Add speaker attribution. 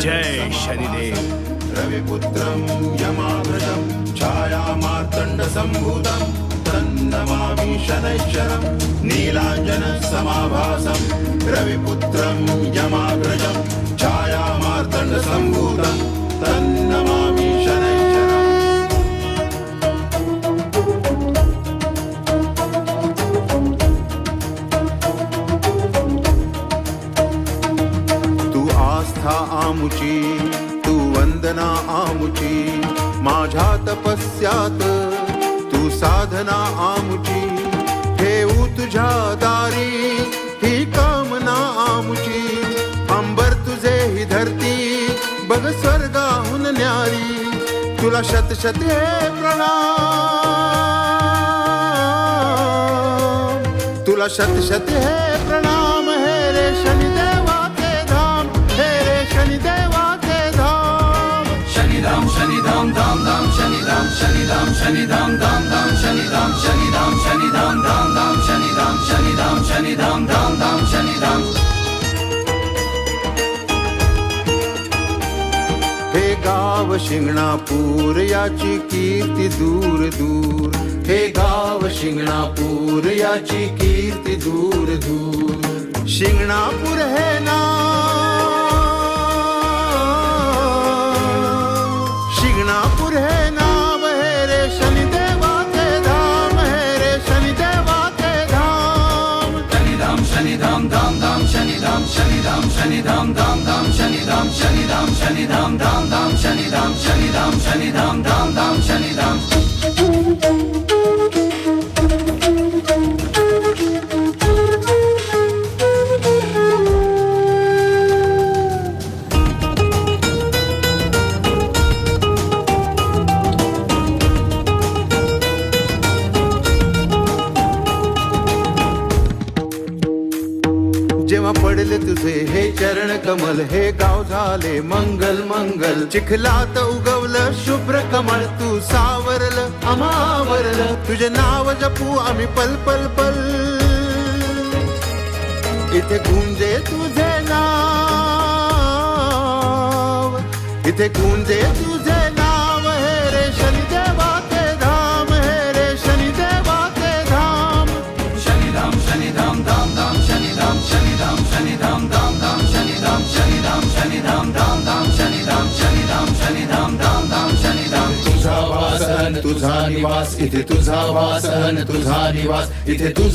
Speaker 1: जय शनिदेव.
Speaker 2: रविपुत्रं यमाग्रजं छायामार्तण्डसम्भूतं तन्नमामि शनैश्चरं नीलाञ्जनसमाभासं रविपुत्रं यमाग्रजं छायामार्तण्डसम्भूतं तन्नमामि शनैश्चरम्. तू आस्था आमुची, तू वंदना आमुची, माझ्या तपस्यात तू साधना आमुची. ठेवू तुझ्या दारी ही कामना आमुची. अंबर तुझे ही धरती बघ स्वर्गाहून न्यारी. तुला शत शत हे प्रणाम, तुला शत शत हे प्रणाम. हे रे शनिदेवाचे धाम, हे रे शनिदेवाचे धाम.
Speaker 3: शनिधाम शनिधाम धाम धाम शनिधाम शनिधाम शनिधाम धाम धाम शनिधाम शनिधाम शनिधाम धाम धाम शनिधाम शनिधाम शनिधाम धाम धाम शनिधाम.
Speaker 2: हे गाव शिंगणापूर याची कीर्ती दूर दूर. हे गाव शिंगणापूर याची कीर्ती दूर दूर. शिंगणापूर हे नाव, शिंगणापूर हे नाव. हे रे शनिदेवाचे धाम, हे रे शनिदेवाचे धाम.
Speaker 3: शनिधाम शनिधाम धाम धाम शनिधाम शनिधाम शनिधाम धाम धाम शनिधाम शनिधाम शनिधाम धाम धाम शनिधाम शनिधाम शनिधाम धाम धाम शनिधाम.
Speaker 2: जेव्हा पडले तुझे हे चरण कमल, हे गाव झाले मंगल मंगल. चिखलात उगवलं शुभ्र कमळ, तू सावरलं आम्हावरलं. तुझे नाव जपू आम्ही पल पल पल. इथे गुंजे तुझे नाव, इथे गुंजे तुझे नाव. हे रे शनिदेवाचे धाम, हे रे शनिदेवाचे धाम.
Speaker 3: शनिधाम शनिधाम धाम धाम शनिधाम शनिधाम शनिधाम धाम धाम शनिधाम शनिधाम शनिधाम धाम धाम शनिधाम शनिधाम शनिधाम धाम धाम शनिधाम.
Speaker 4: तुझा वासन तुझा निवास, इथे तुझा वासन तुझा निवास, इथे तुझा